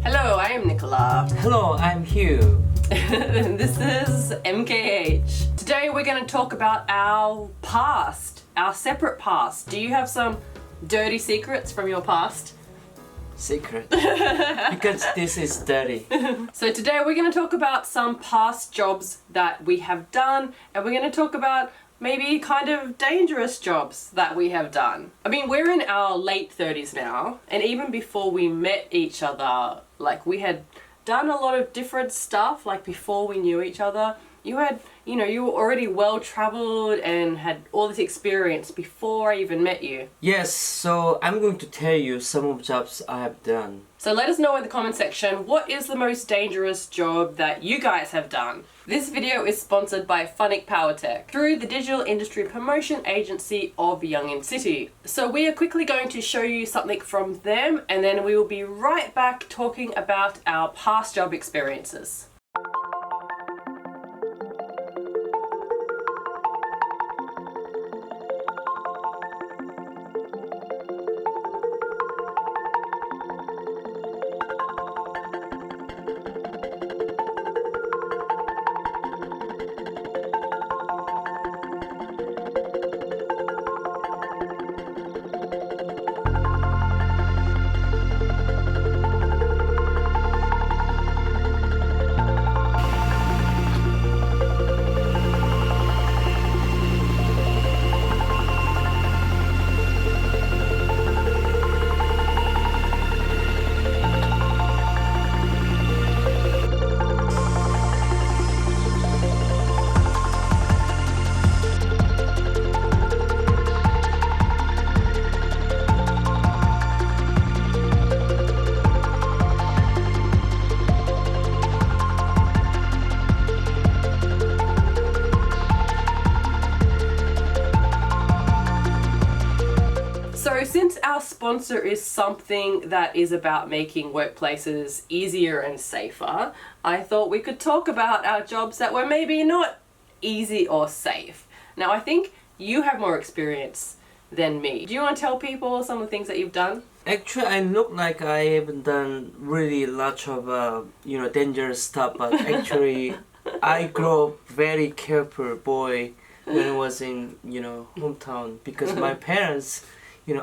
Hello, I am Nichola. Hello, I'm Hugh. And this is MKH. Today we're going to talk about our past, our separate past. Do you have some dirty secrets from your past? Secret. Because this is dirty. So today we're going to talk about some past jobs that we have done, and we're going to talk about maybe kind of dangerous jobs that we have done. I mean, we're in our late 30s now, and even before we met each other, like we had done a lot of different stuff, like before we knew each other. You were already well traveled and had all this experience before I even met you. Yes, so I'm going to tell you some of jobs I have done. So let us know in the comment section, what is the most dangerous job that you guys have done? This video is sponsored by Funiq Powertec through the digital industry promotion agency of Yongin City. So we are quickly going to show you something from them, and then we will be right back talking about our past job experiences. So since our sponsor is something that is about making workplaces easier and safer, I thought we could talk about our jobs that were maybe not easy or safe. Now I think you have more experience than me. Do you want to tell people some of the things that you've done? Actually, I look like I haven't done really lots of dangerous stuff, but actually I grew up very careful boy when I was in hometown, because my parents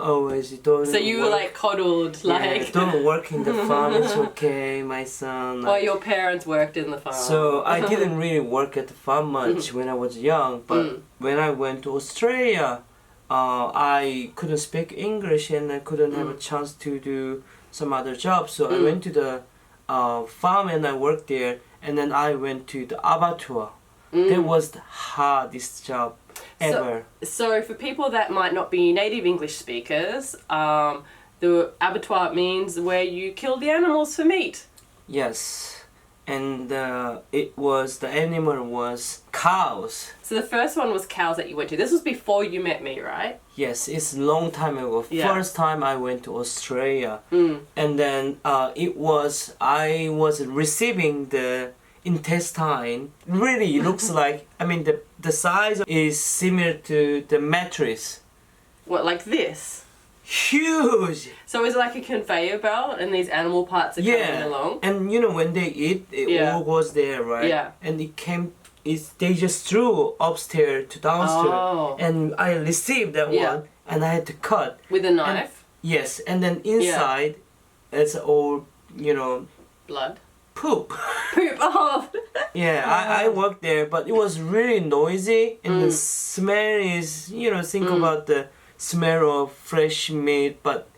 always don't. So you were like coddled, like don't work in the farm, it's okay, my son. Well, your parents worked in the farm. So I didn't really work at the farm much when I was young, but when I went to Australia, I couldn't speak English and I couldn't have a chance to do some other jobs. So I went to the farm and I worked there, and then I went to the abattoir. That was the hardest job ever. So for people that might not be native English speakers, the abattoir means where you kill the animals for meat. Yes, and the animal was cows. So the first one was cows that you went to. This was before you met me, right? Yes, it's a long time ago. Yeah. First time I went to Australia, and then I was receiving the intestine. Really looks like, I mean, the size is similar to the mattress. What, like this? Huge. So is it like a conveyor belt and these animal parts are coming along? And when they eat, it all goes there, right? Yeah. And they just threw upstairs to downstairs. Oh. And I received that one, and I had to cut. With a knife? Yes, and then inside, it's all, Blood? poop. Poop, oh! Yeah, I worked there, but it was really noisy, and the smell is, think about the smell of fresh meat, but,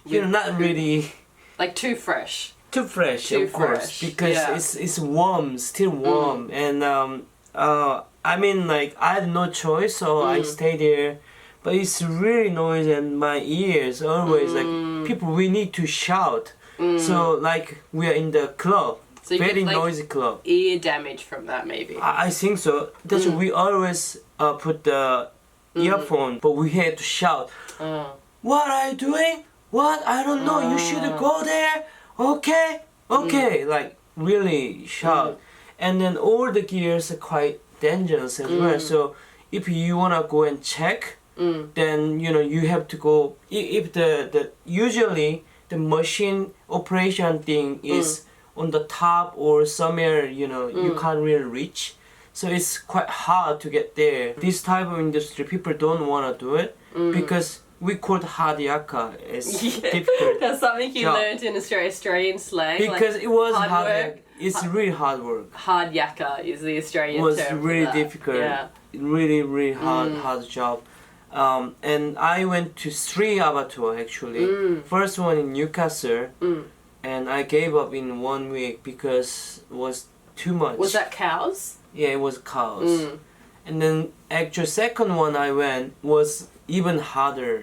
not really... Like too fresh. Too fresh, Too of course, fresh, because it's warm, still warm, and I mean, like, I had no choice, so I stayed there, but it's really noisy, and my ears always, like, we need to shout, so, like, we are in the club. So you Very get, like, noisy club. Ear damage from that, maybe. I think so. That's why we always put the earphone, but we had to shout. What are you doing? What? I don't know. You should go there. Okay? Okay. Like, really shout. And then all the gears are quite dangerous as well. So if you want to go and check, then, you have to go. If usually the machine operation thing is on the top or somewhere, you can't really reach. So it's quite hard to get there. This type of industry, people don't want to do it because we called hard yaka. It's difficult. That's something you job. learned in Australian slang. Because like it was hard hard work. It's really hard work. Hard yakka is the Australian It was term for really that. difficult. Yeah. Really hard job. And I went to 3 abattoir actually. First one in Newcastle, and I gave up in 1 week because it was too much. Was that cows? Yeah, it was cows. And then actual second one I went was even harder.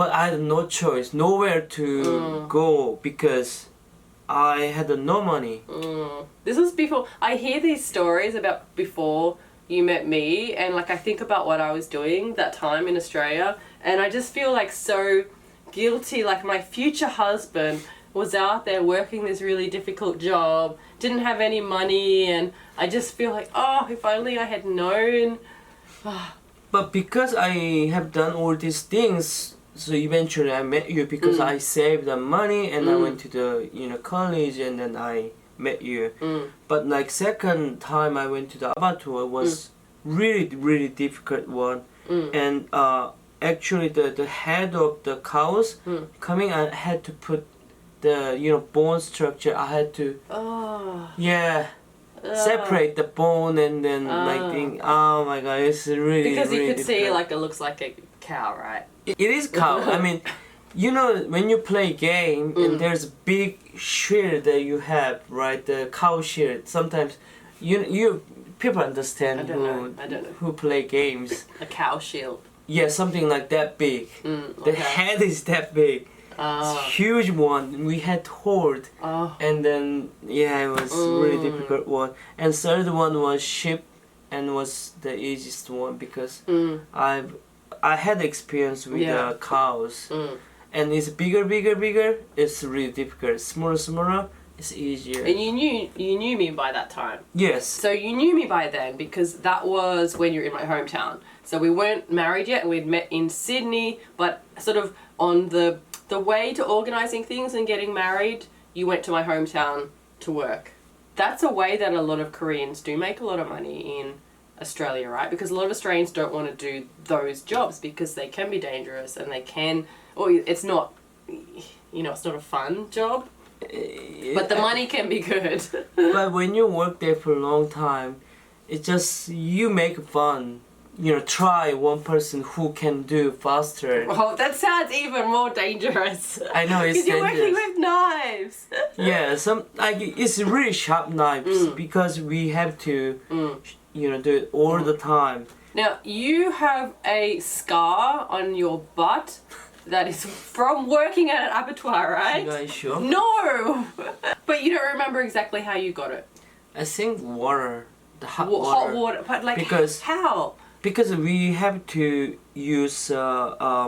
But I had no choice, nowhere to go because I had no money. This was before. I hear these stories about before you met me, and like I think about what I was doing that time in Australia, and I just feel like so guilty. Like my future husband was out there working this really difficult job, didn't have any money, and I just feel like, oh, if only I had known. But because I have done all these things, so eventually I met you because I saved the money and I went to the college and then I met you. But like second time I went to the abattoir was really difficult one. And actually the head of the cows coming, I had to put the bone structure. I had to separate the bone and then like think, oh my god, it's really Because you really could see difficult. like it looks like a cow, right? It is cow. I mean, when you play game and there's a big shield that you have, right? The cow shield. Sometimes you people understand I don't know. who play games. A cow shield. Yeah, something like that big. The head is that big. It's huge one. We had to hold. And then it was really difficult one. And third one was sheep, and was the easiest one because I had experience with the cows. And it's bigger. It's really difficult. Smaller, it's easier. And you knew me by that time. Yes. So you knew me by then because that was when you were in my hometown. So we weren't married yet, and we'd met in Sydney, but sort of on the way to organising things and getting married, you went to my hometown to work. That's a way that a lot of Koreans do make a lot of money in Australia, right? Because a lot of Australians don't want to do those jobs because they can be dangerous and they can, or it's not, it's not a fun job, but the money can be good. But when you work there for a long time, it's just you make fun. Try one person who can do faster. Oh, that sounds even more dangerous. I know it's dangerous. Because you're working with knives. Yeah, it's really sharp knives because we have to, do it all the time. Now, you have a scar on your butt that is from working at an abattoir, right? Are you guys sure? No! But you don't remember exactly how you got it. I think water, the hot Hot water, but like, because how? Because we have to use all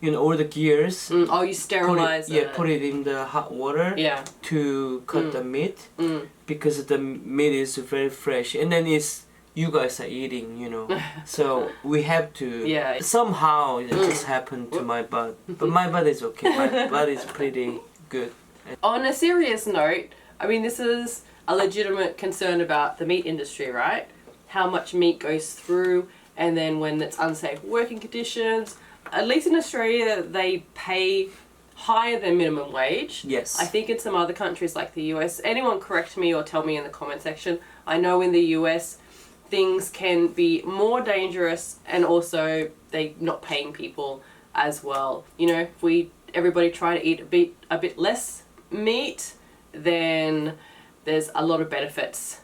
the gears. You sterilize it. Put it in the hot water. Yeah. To cut the meat because the meat is very fresh, and then you guys are eating, so we have to. Yeah. Somehow it just happened to my butt, but my butt is okay. My butt is pretty good. On a serious note, I mean, this is a legitimate concern about the meat industry, right? How much meat goes through, and then when it's unsafe working conditions. At least in Australia, they pay higher than minimum wage. Yes. I think in some other countries like the US, anyone correct me or tell me in the comment section. I know in the US, things can be more dangerous, and also they not paying people as well. If everybody try to eat a bit less meat, then there's a lot of benefits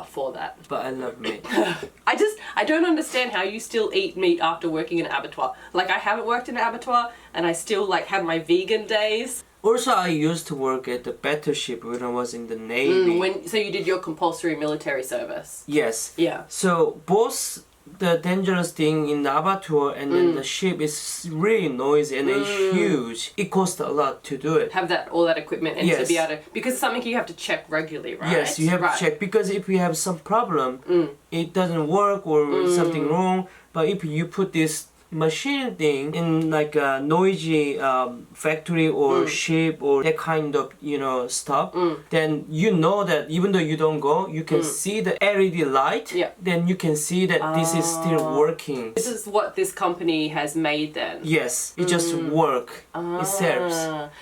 for that. But I love meat. I don't understand how you still eat meat after working in an abattoir. Like, I haven't worked in an abattoir and I still have my vegan days. Also, I used to work at the battleship when I was in the Navy. So you did your compulsory military service? Yes. Yeah. So both the dangerous thing in the abattoir and then the ship is really noisy and it's huge. It costs a lot to do it. Have all that equipment and to Yes. be able to, because it's something you have to check regularly, right? Yes, you have to check because if you have some problem, it doesn't work or something wrong. But if you put this machine thing in like a noisy factory or ship or that kind of stuff, then you know that even though you don't go, you can see the LED light. Yeah. Then you can see that this is still working. This is what this company has made then. Yes, it just work. It serves.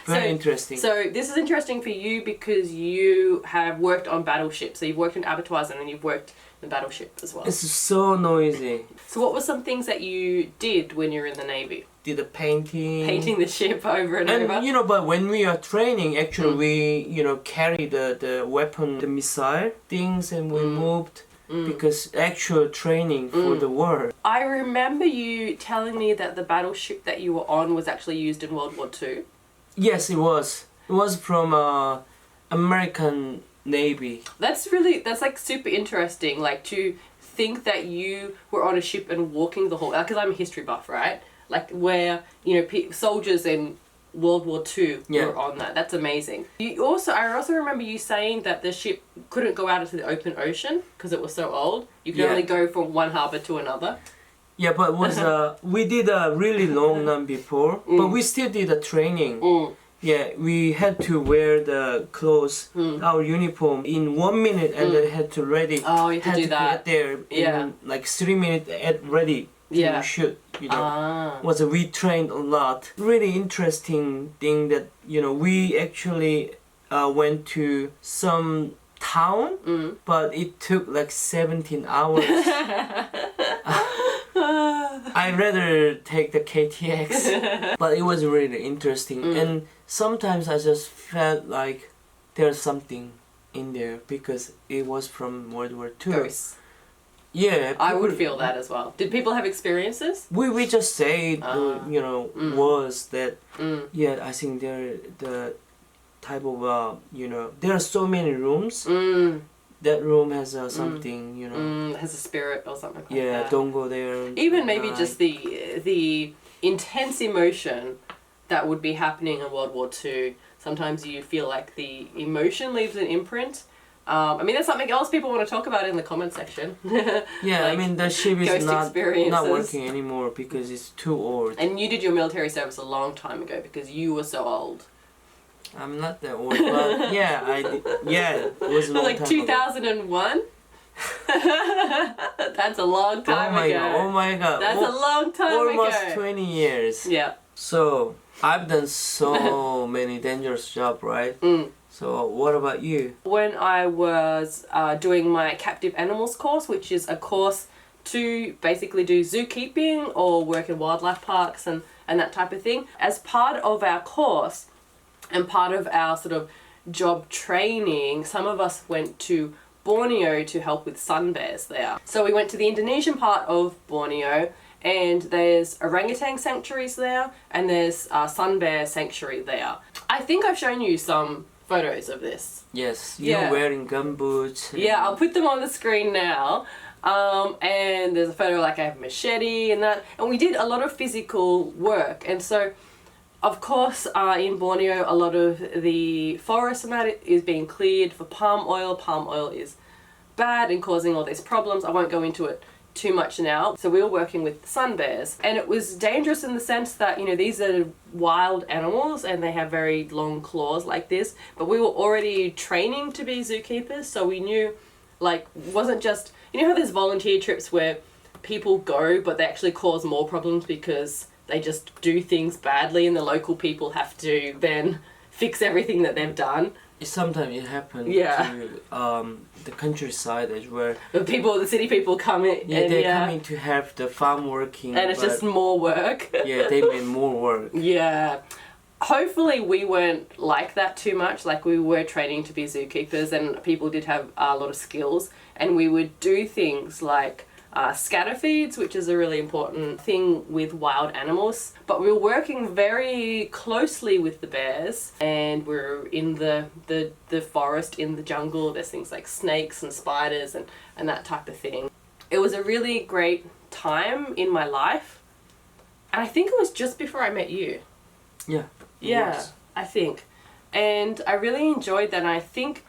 Very interesting. So this is interesting for you because you have worked on battleships. So you've worked in abattoirs and then you've worked in the battleship as well. It's so noisy. So what were some things that you did when you were in the Navy? Did the painting. Painting the ship over and over? And but when we are training, actually we carry the weapon, the missile things, and we moved because actual training for the war. I remember you telling me that the battleship that you were on was actually used in World War II. Yes, it was. It was from American Navy. That's like super interesting, like to think that you were on a ship and walking the whole, because I'm a history buff, right? Like where, soldiers in World War II were on that. That's amazing. I also remember you saying that the ship couldn't go out into the open ocean because it was so old. You could only go from one harbour to another. Yeah, but we did a really long run before, but we still did a training. Yeah, we had to wear the clothes, our uniform in 1 minute, and then had to ready. Oh, you had to do Get that. there in like 3 minutes at ready to shoot. We trained a lot. Really interesting thing that we actually went to some town, but it took like 17 hours. I'd rather take the KTX, but it was really interesting. And sometimes I just felt like there's something in there because it was from World War II. Ghosts. Yeah, I would feel that as well. Did people have experiences? We just say was that I think they're the type of there are so many rooms. That room has something, has a spirit or something like that. Yeah, don't go there. Even maybe just the intense emotion that would be happening in World War II. Sometimes you feel like the emotion leaves an imprint. That's something else people want to talk about in the comment section. Yeah, like the ship is not experiences. working anymore because it's too old. And you did your military service a long time ago because you were so old. I'm not that old, but yeah, I did. Yeah, it was a long like time 2001? That's a long time ago. Oh my god. That's a long time Almost ago. 20 years. Yeah. So, I've done so many dangerous jobs, right? So, what about you? When I was doing my captive animals course, which is a course to basically do zookeeping or work in wildlife parks and that type of thing, as part of our course, and part of our sort of job training, some of us went to Borneo to help with sun bears there. So we went to the Indonesian part of Borneo, and there's orangutan sanctuaries there, and there's a sun bear sanctuary there. I think I've shown you some photos of this. Yes, you're wearing gumboots. Yeah, I'll put them on the screen now. And there's a photo like I have a machete and that. And we did a lot of physical work. And so, of course, in Borneo, a lot of the forest and that is being cleared for palm oil. Palm oil is bad and causing all these problems. I won't go into it too much now. So we were working with sun bears, and it was dangerous in the sense that, these are wild animals and they have very long claws like this, but we were already training to be zookeepers, so we knew, like, it wasn't just, how there's volunteer trips where people go but they actually cause more problems because they just do things badly and the local people have to then fix everything that they've done. Sometimes it happens to the countryside as well. The city people come in. Yeah, they're coming to have the farm working. And it's just more work. Yeah, they made more work. Yeah. Hopefully we weren't like that too much. Like, we were training to be zookeepers and people did have a lot of skills, and we would do things like scatter feeds, which is a really important thing with wild animals. But we were working very closely with the bears, and we were in the forest, in the jungle. There's things like snakes and spiders and that type of thing. It was a really great time in my life, and I think it was just before I met you. Yeah. Yeah, I think. And I really enjoyed that, and I think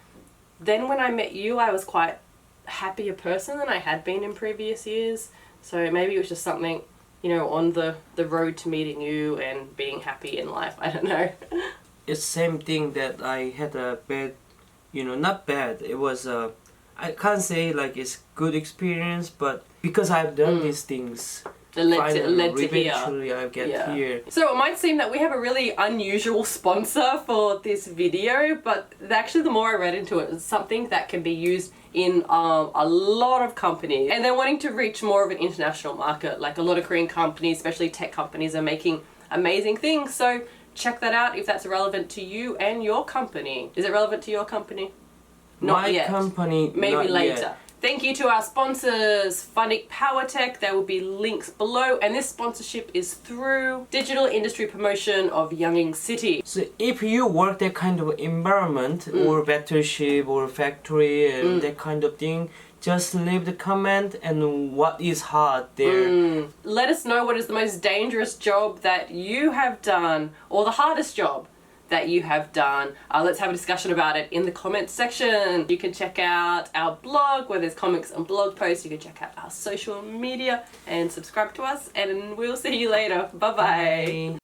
then when I met you, I was quite happier person than I had been in previous years. So maybe it was just something on the road to meeting you and being happy in life. I don't know. It's same thing that I had a bad, not bad. It was I can't say like it's good experience, but because I've done these things, It led to here. eventually I get here. So it might seem that we have a really unusual sponsor for this video, but actually the more I read into it, it's something that can be used in a lot of companies. And they're wanting to reach more of an international market. Like a lot of Korean companies, especially tech companies, are making amazing things. So check that out if that's relevant to you and your company. Is it relevant to your company? Not yet. My company, maybe not later. Yet. Thank you to our sponsors, Funiq Powertec. There will be links below, and this sponsorship is through digital industry promotion of Yanging City. So if you work that kind of environment or battleship or factory and that kind of thing, just leave the comment and what is hard there. Let us know what is the most dangerous job that you have done, or the hardest job that you have done. Let's have a discussion about it in the comments section. You can check out our blog where there's comics and blog posts. You can check out our social media and subscribe to us, and we'll see you later. Bye-bye.